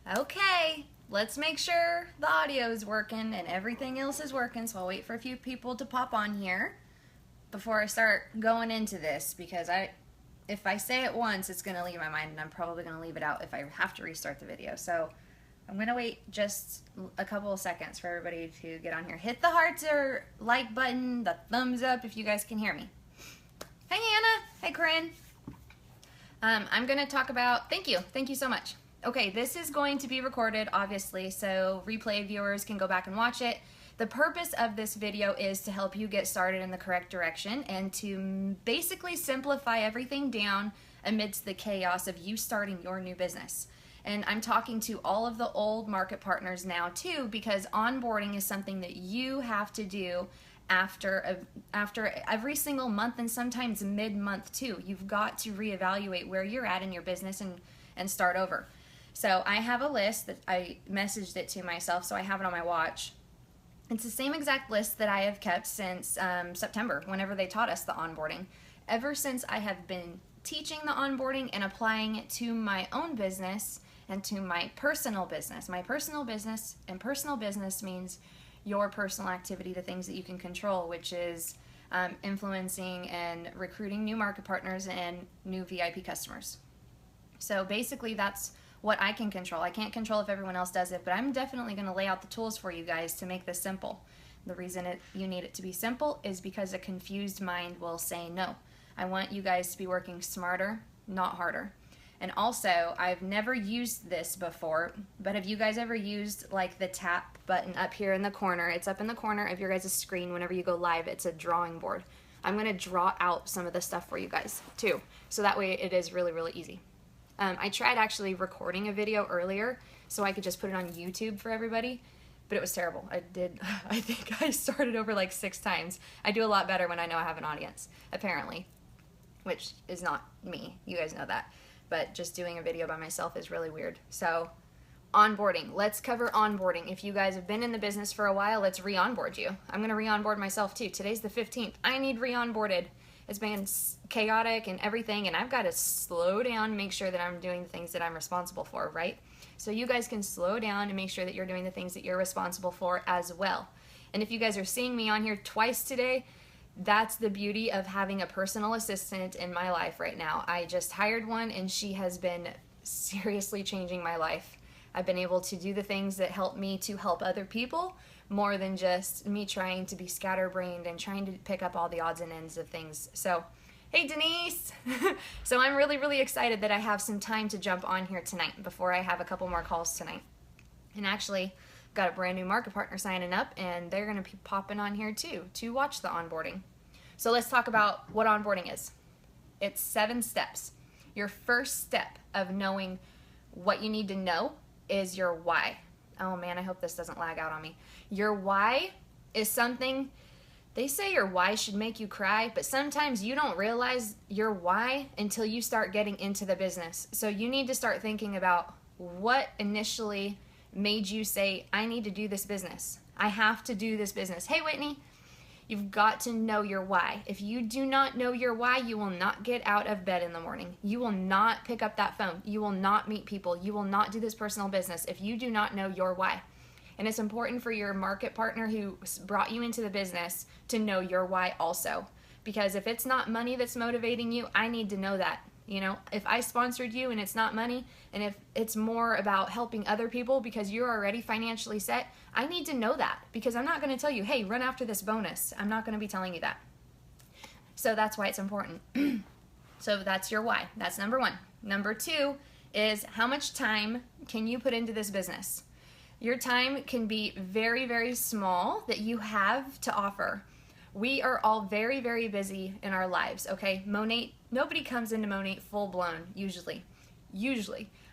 Okay, let's make sure the audio is working and everything else is working, so I'll wait for a few people to pop on here before I start going into this, because if I say it once, it's going to leave my mind, and I'm probably going to leave it out if I have to restart the video. So I'm going to wait just a couple of seconds for everybody to get on here. Hit the hearts or like button, the thumbs up if you guys can hear me. Hey Hannah, hey Corinne. I'm going to talk about, thank you so much. Okay, this is going to be recorded, obviously, so replay viewers can go back and watch it. The purpose of this video is to help you get started in the correct direction and to basically simplify everything down amidst the chaos of you starting your new business. And I'm talking to all of the old market partners now too, because onboarding is something that you have to do after every single month, and sometimes mid-month too. You've got to reevaluate where you're at in your business and start over. So I have a list that I messaged it to myself, so I have it on my watch. It's the same exact list that I have kept since September, whenever they taught us the onboarding. Ever since I have been teaching the onboarding and applying it to my own business and to my personal business. My personal business, and personal business means your personal activity, the things that you can control, which is influencing and recruiting new market partners and new VIP customers. So basically that's what I can control. I can't control if everyone else does it, but I'm definitely going to lay out the tools for you guys to make this simple. The reason you need it to be simple is because a confused mind will say no. I want you guys to be working smarter, not harder. And also, I've never used this before, but have you guys ever used like the tap button up here in the corner? It's up in the corner of your guys' screen whenever you go live. It's a drawing board. I'm going to draw out some of the stuff for you guys too, so that way it is really, really easy. I tried actually recording a video earlier so I could just put it on YouTube for everybody, but it was terrible. I think I started over like 6 times. I do a lot better when I know I have an audience, apparently, which is not me. You guys know that. But just doing a video by myself is really weird. So, onboarding. Let's cover onboarding. If you guys have been in the business for a while, let's re-onboard you. I'm going to re-onboard myself too. Today's the 15th. I need re-onboarded. It's been chaotic and everything, and I've got to slow down, make sure that I'm doing the things that I'm responsible for, right? So you guys can slow down and make sure that you're doing the things that you're responsible for as well. And if you guys are seeing me on here twice today, that's the beauty of having a personal assistant in my life right now. I just hired one, and she has been seriously changing my life. I've been able to do the things that help me to help other people, more than just me trying to be scatterbrained and trying to pick up all the odds and ends of things. So, hey Denise! So I'm really, really excited that I have some time to jump on here tonight before I have a couple more calls tonight. And actually, got a brand new market partner signing up, and they're going to be popping on here too to watch the onboarding. So let's talk about what onboarding is. It's 7 steps. Your first step of knowing what you need to know is your why. Oh man, I hope this doesn't lag out on me. Your why is something, they say your why should make you cry, but sometimes you don't realize your why until you start getting into the business. So you need to start thinking about what initially made you say, I need to do this business. I have to do this business. Hey Whitney, you've got to know your why. If you do not know your why, you will not get out of bed in the morning. You will not pick up that phone. You will not meet people. You will not do this personal business if you do not know your why. And it's important for your market partner who brought you into the business to know your why also. Because if it's not money that's motivating you, I need to know that. You know, if I sponsored you and it's not money, and if it's more about helping other people because you're already financially set, I need to know that, because I'm not going to tell you, hey, run after this bonus. I'm not going to be telling you that. So that's why it's important. So that's your why. That's number 1. Number 2 is how much time can you put into this business? Your time can be very, very small that you have to offer. We are all very, very busy in our lives, okay? Monat, nobody comes into Monat full blown, usually.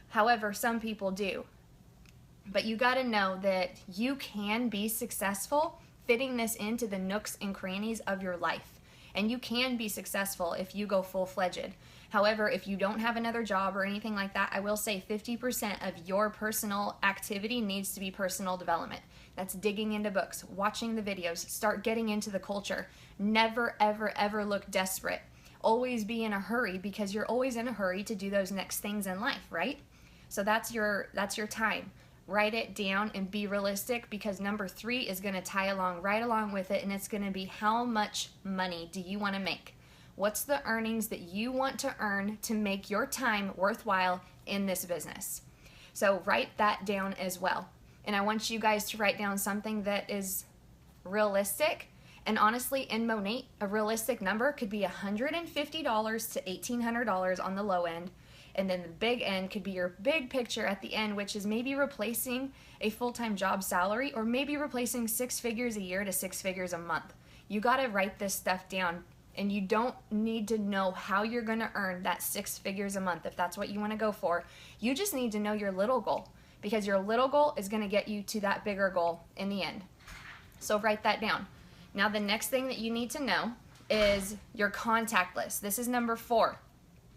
However, some people do. But you gotta know that you can be successful fitting this into the nooks and crannies of your life. And you can be successful if you go full-fledged. However, if you don't have another job or anything like that, I will say 50% of your personal activity needs to be personal development. That's digging into books, watching the videos, start getting into the culture. Never, ever, ever look desperate. Always be in a hurry, because you're always in a hurry to do those next things in life, right? So that's your time. Write it down and be realistic, because number 3 is going to tie right along with it, and it's going to be, how much money do you want to make? What's the earnings that you want to earn to make your time worthwhile in this business? So write that down as well. And I want you guys to write down something that is realistic. And honestly, in Monat, a realistic number could be $150 to $1,800 on the low end. And then the big end could be your big picture at the end, which is maybe replacing a full-time job salary, or maybe replacing 6 figures a year to 6 figures a month. You got to write this stuff down, and you don't need to know how you're going to earn that 6 figures a month if that's what you want to go for. You just need to know your little goal, because your little goal is going to get you to that bigger goal in the end. So write that down. Now the next thing that you need to know is your contact list. This is number 4.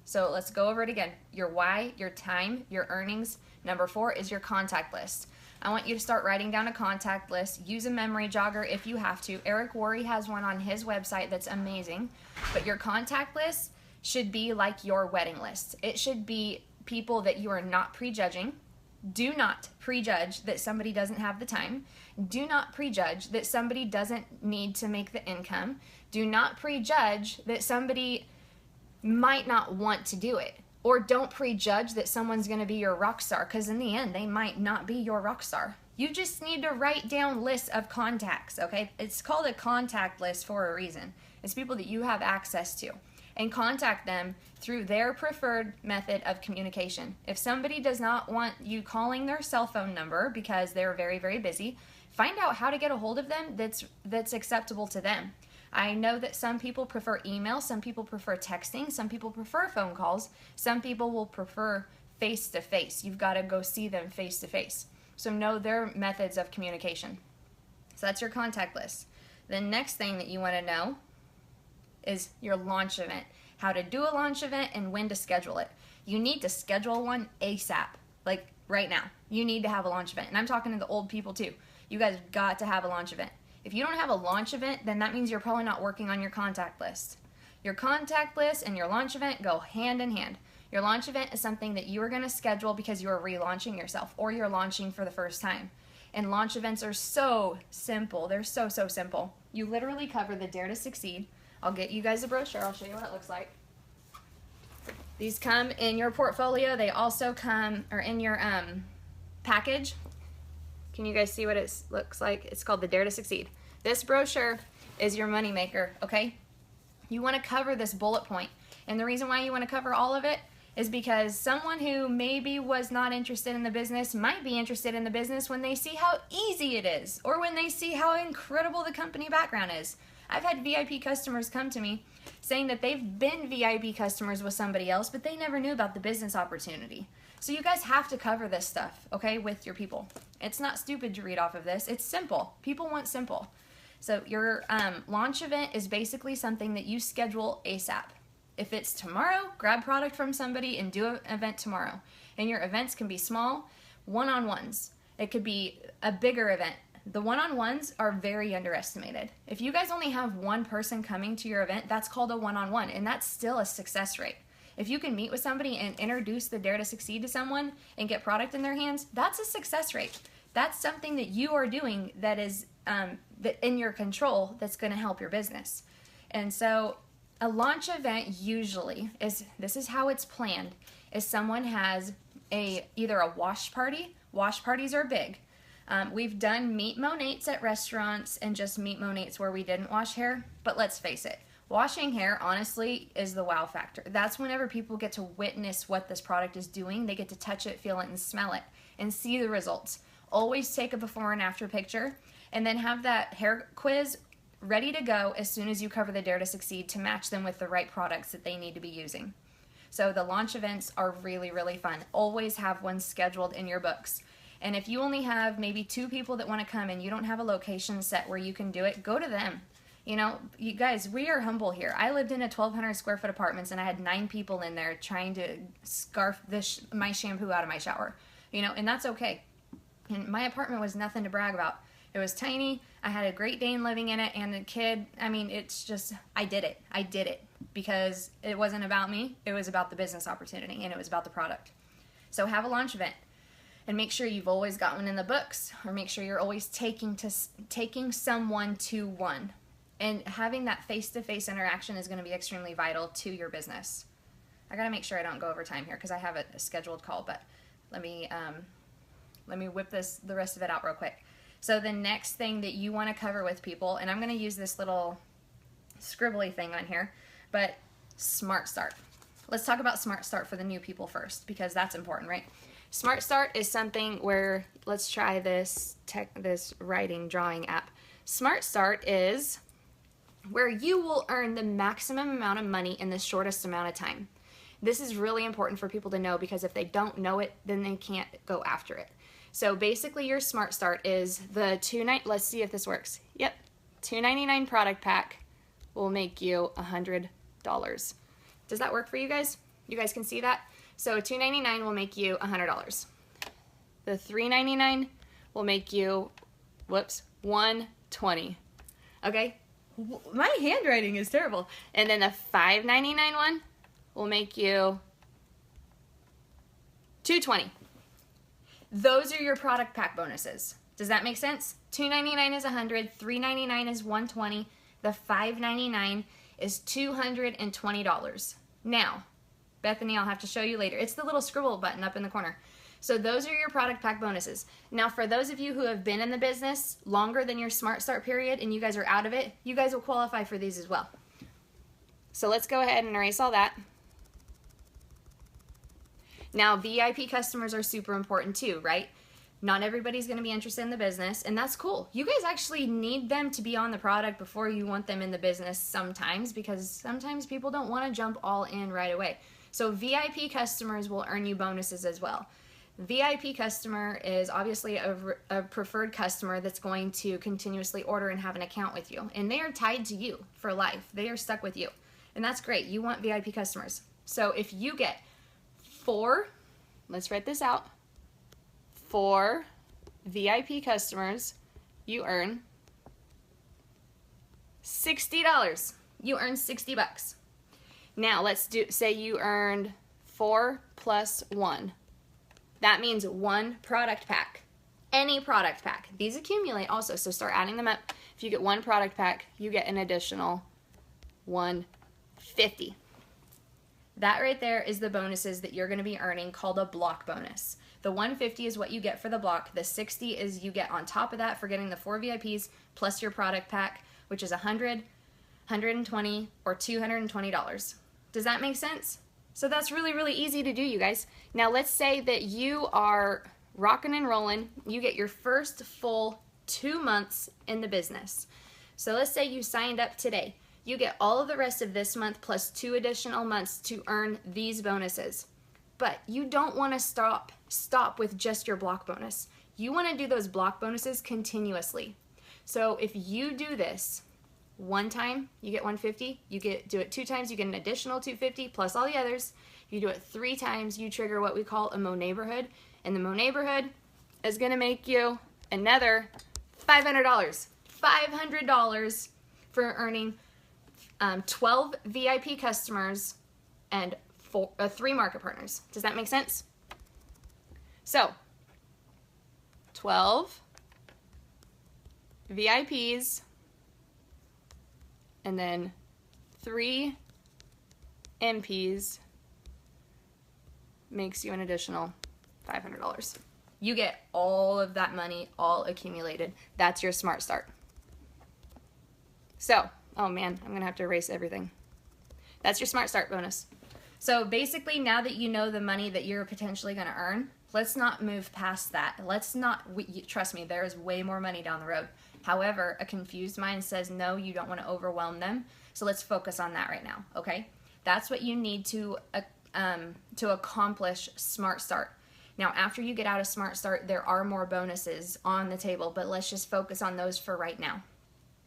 So let's go over it again. Your why, your time, your earnings. Number 4 is your contact list. I want you to start writing down a contact list. Use a memory jogger if you have to. Eric Worre has one on his website that's amazing. But your contact list should be like your wedding list. It should be people that you are not prejudging. Do not prejudge that somebody doesn't have the time. Do not prejudge that somebody doesn't need to make the income. Do not prejudge that somebody might not want to do it. Or don't prejudge that someone's going to be your rock star, because in the end, they might not be your rock star. You just need to write down lists of contacts, okay? It's called a contact list for a reason. It's people that you have access to. And contact them through their preferred method of communication. If somebody does not want you calling their cell phone number because they're very, very busy, find out how to get a hold of them that's acceptable to them. I know that some people prefer email, some people prefer texting, some people prefer phone calls, some people will prefer face-to-face. You've got to go see them face-to-face. So know their methods of communication. So that's your contact list. The next thing that you want to know is your launch event. How to do a launch event and when to schedule it. You need to schedule one ASAP, like right now. You need to have a launch event. And I'm talking to the old people too. You guys got to have a launch event. If you don't have a launch event, then that means you're probably not working on your contact list. Your contact list and your launch event go hand in hand. Your launch event is something that you are going to schedule because you are relaunching yourself, or you're launching for the first time. And launch events are so simple. They're so, so simple. You literally cover the Dare to Succeed. I'll get you guys a brochure. I'll show you what it looks like. These come in your portfolio. They also come, or in your package. Can you guys see what it looks like? It's called the Dare to Succeed. This brochure is your moneymaker, okay? You want to cover this bullet point. And the reason why you want to cover all of it is because someone who maybe was not interested in the business might be interested in the business when they see how easy it is, or when they see how incredible the company background is. I've had VIP customers come to me saying that they've been VIP customers with somebody else, but they never knew about the business opportunity. So you guys have to cover this stuff, okay, with your people. It's not stupid to read off of this. It's simple. People want simple. So your launch event is basically something that you schedule ASAP. If it's tomorrow, grab product from somebody and do an event tomorrow. And your events can be small, one-on-ones. It could be a bigger event. The one-on-ones are very underestimated. If you guys only have one person coming to your event, that's called a one-on-one, and that's still a success rate. If you can meet with somebody and introduce the Dare to Succeed to someone and get product in their hands, that's a success rate. That's something that you are doing that is that in your control, that's going to help your business. And so a launch event usually this is how it's planned, is someone has either a wash party. Wash parties are big. We've done meet Monats at restaurants and just meet Monats where we didn't wash hair, but let's face it, washing hair honestly is the wow factor. That's whenever people get to witness what this product is doing. They get to touch it, feel it, and smell it, and see the results. Always take a before and after picture, and then have that hair quiz ready to go as soon as you cover the Dare to Succeed to match them with the right products that they need to be using. So the launch events are really, really fun. Always have one scheduled in your books. And if you only have maybe 2 people that want to come and you don't have a location set where you can do it, go to them. You know, you guys, we are humble here. I lived in a 1,200 square foot apartments and I had 9 people in there trying to scarf my shampoo out of my shower. You know, and that's okay. And my apartment was nothing to brag about. It was tiny. I had a Great Dane living in it and a kid. I mean, it's just, I did it. I did it because it wasn't about me. It was about the business opportunity and it was about the product. So have a launch event and make sure you've always got one in the books, or make sure you're always taking someone to one. And having that face-to-face interaction is going to be extremely vital to your business. I got to make sure I don't go over time here because I have a scheduled call, but let me whip the rest of it out real quick. So the next thing that you want to cover with people, and I'm going to use this little scribbly thing on here, but Smart Start. Let's talk about Smart Start for the new people first, because that's important, right? Smart Start is something where, let's try this writing drawing app. Smart Start is where you will earn the maximum amount of money in the shortest amount of time. This is really important for people to know, because if they don't know it, then they can't go after it. So basically your Smart Start is the let's see if this works. Yep, $2.99 product pack will make you $100. Does that work for you guys? You guys can see that? So $2.99 will make you $100. The $3.99 will make you, $120. Okay? My handwriting is terrible. And then the $5.99 one will make you $220. Those are your product pack bonuses. Does that make sense? $2.99 is $100, $3.99 is $120, the $5.99 is $220. Now, Bethany, I'll have to show you later. It's the little scribble button up in the corner. So those are your product pack bonuses. Now, for those of you who have been in the business longer than your Smart Start period and you guys are out of it, you guys will qualify for these as well. So let's go ahead and erase all that. Now, VIP customers are super important too, right? Not everybody's going to be interested in the business, and that's cool. You guys actually need them to be on the product before you want them in the business sometimes, because sometimes people don't want to jump all in right away. So VIP customers will earn you bonuses as well. VIP customer is obviously a preferred customer that's going to continuously order and have an account with you, and they are tied to you for life. They are stuck with you, and that's great. You want VIP customers. So if you get 4, let's write this out, 4 VIP customers, you earn $60. You earn $60. Now let's say you earned 4 plus 1. That means 1 product pack. Any product pack. These accumulate also, so start adding them up. If you get 1 product pack, you get an additional $150. That right there is the bonuses that you're going to be earning, called a block bonus. The $150 is what you get for the block. The $60 is you get on top of that for getting the 4 VIPs plus your product pack, which is $100, $120, or $220. Does that make sense? So that's really, really easy to do, you guys. Now let's say that you are rocking and rolling. You get your first full 2 months in the business. So let's say you signed up today. You get all of the rest of this month plus 2 additional months to earn these bonuses. But you don't want to stop with just your block bonus. You want to do those block bonuses continuously. So if you do this 1 time, you get $150. Do it 2 times, you get an additional $250 plus all the others. If you do it 3 times, you trigger what we call a Mo Neighborhood, and the Mo Neighborhood is going to make you another $500. $500 for earning 12 VIP customers and 3 market partners. Does that make sense? So 12 VIPs and then 3 MPs makes you an additional $500. You get all of that money all accumulated. That's your Smart Start. So, oh man, I'm gonna have to erase everything. That's your Smart Start bonus. So basically, now that you know the money that you're potentially gonna earn, let's not move past that. Trust me, there is way more money down the road. However, a confused mind says, no, you don't want to overwhelm them. So let's focus on that right now, okay? That's what you need to accomplish Smart Start. Now, after you get out of Smart Start, there are more bonuses on the table, but let's just focus on those for right now.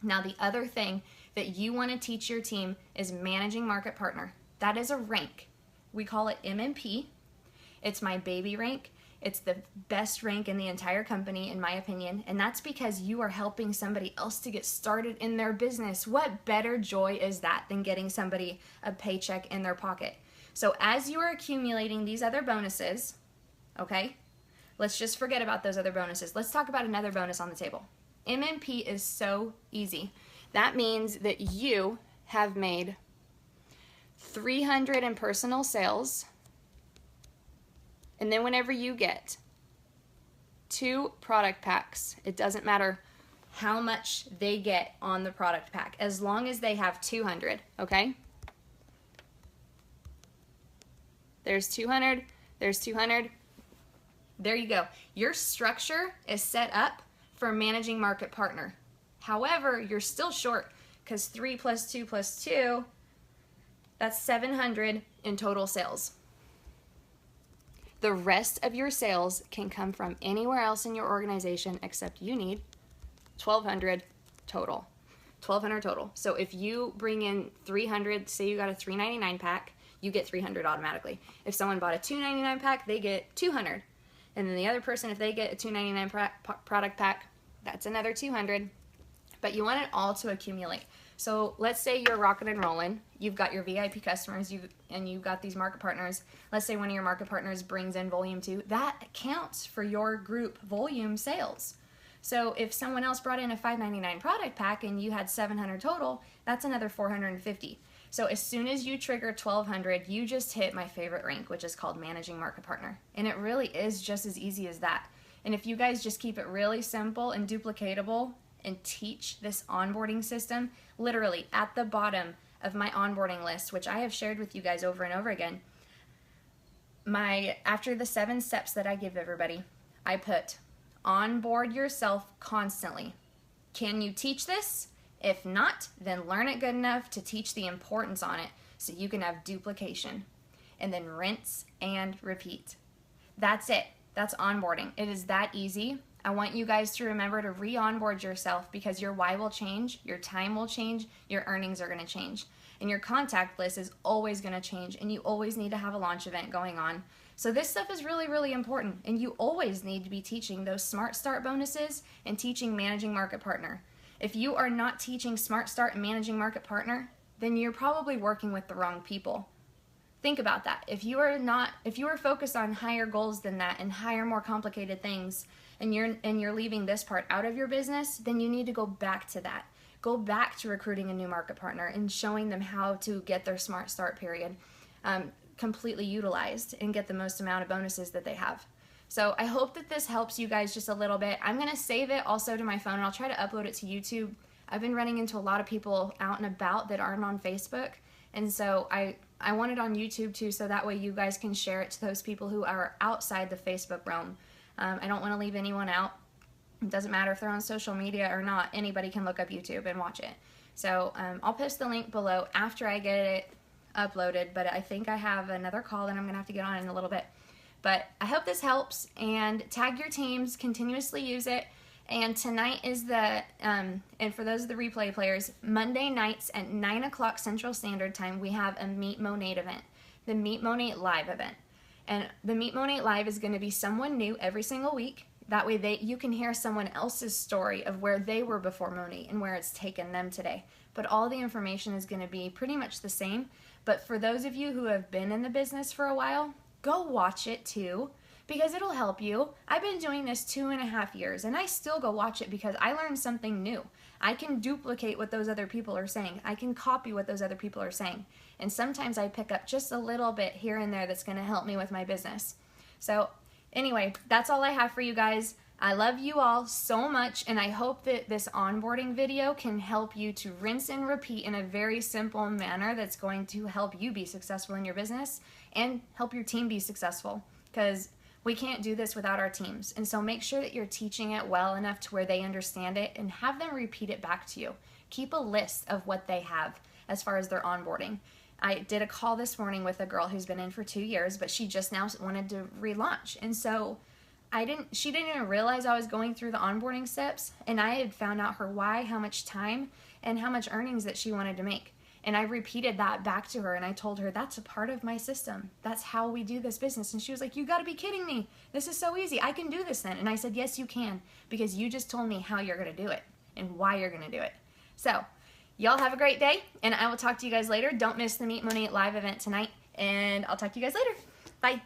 Now, the other thing that you want to teach your team is managing market partner. That is a rank. We call it MMP. It's my baby rank. It's the best rank in the entire company, in my opinion, and that's because you are helping somebody else to get started in their business. What better joy is that than getting somebody a paycheck in their pocket? So as you are accumulating these other bonuses, okay? Let's just forget about those other bonuses. Let's talk about another bonus on the table. MMP is so easy. That means that you have made 300 in personal sales, and then whenever you get 2 product packs, it doesn't matter how much they get on the product pack, as long as they have 200, okay? There's 200, there's 200. There you go. Your structure is set up for managing market partner. However, you're still short because 3 plus 2 plus 2, that's 700 in total sales. The rest of your sales can come from anywhere else in your organization except you need 1,200 total. 1,200 total. So if you bring in 300, say you got a $3.99 pack, you get 300 automatically. If someone bought a $2.99 pack, they get 200. And then the other person, if they get a $2.99 product pack, that's another 200. But you want it all to accumulate. So let's say you're rocking and rolling. You've got your VIP customers, and you've got these market partners. Let's say one of your market partners brings in volume 2. That counts for your group volume sales. So if someone else brought in a $5.99 product pack and you had 700 total, that's another 450. So as soon as you trigger 1,200, you just hit my favorite rank, which is called Managing Market Partner. And it really is just as easy as that. And if you guys just keep it really simple and duplicatable and teach this onboarding system, literally at the bottom of my onboarding list, which I have shared with you guys over and over again, after the 7 steps that I give everybody, I put onboard yourself constantly. Can you teach this? If not, then learn it good enough to teach the importance on it so you can have duplication. And then rinse and repeat. That's it. That's onboarding. It is that easy. I want you guys to remember to re-onboard yourself because your why will change, your time will change, your earnings are going to change. And your contact list is always going to change, and you always need to have a launch event going on. So this stuff is really, really important, and you always need to be teaching those Smart Start bonuses and teaching Managing Market Partner. If you are not teaching Smart Start and Managing Market Partner, then you're probably working with the wrong people. Think about that. If you are focused on higher goals than that and higher, more complicated things, and you're leaving this part out of your business, then you need to go back to that. Go back to recruiting a new market partner and showing them how to get their Smart Start period completely utilized and get the most amount of bonuses that they have. So I hope that this helps you guys just a little bit. I'm going to save it also to my phone, and I'll try to upload it to YouTube. I've been running into a lot of people out and about that aren't on Facebook, and so I want it on YouTube too, so that way you guys can share it to those people who are outside the Facebook realm. I don't want to leave anyone out. It doesn't matter if they're on social media or not. Anybody can look up YouTube and watch it. So I'll post the link below after I get it uploaded, but I think I have another call that I'm going to have to get on in a little bit. But I hope this helps, and tag your teams, continuously use it. And tonight is and for those of the replay players, Monday nights at 9 o'clock Central Standard Time, we have a Meet Monat event, the Meet Monat Live event. And the Meet Monat Live is going to be someone new every single week. That way you can hear someone else's story of where they were before Monat and where it's taken them today. But all the information is going to be pretty much the same. But for those of you who have been in the business for a while, go watch it too, because it'll help you. I've been doing this 2.5 years, and I still go watch it because I learned something new. I can duplicate what those other people are saying. I can copy what those other people are saying. And sometimes I pick up just a little bit here and there that's going to help me with my business. So anyway, that's all I have for you guys. I love you all so much, and I hope that this onboarding video can help you to rinse and repeat in a very simple manner that's going to help you be successful in your business and help your team be successful, because we can't do this without our teams. And so make sure that you're teaching it well enough to where they understand it, and have them repeat it back to you. Keep a list of what they have as far as their onboarding. I did a call this morning with a girl who's been in for 2 years, but she just now wanted to relaunch. And so she didn't even realize I was going through the onboarding steps, and I had found out her why, how much time, and how much earnings that she wanted to make. And I repeated that back to her, and I told her, that's a part of my system. That's how we do this business. And she was like, you gotta be kidding me. This is so easy. I can do this then. And I said, yes, you can, because you just told me how you're gonna do it and why you're gonna do it. So y'all have a great day, and I will talk to you guys later. Don't miss the Meet Monat Live event tonight, and I'll talk to you guys later. Bye.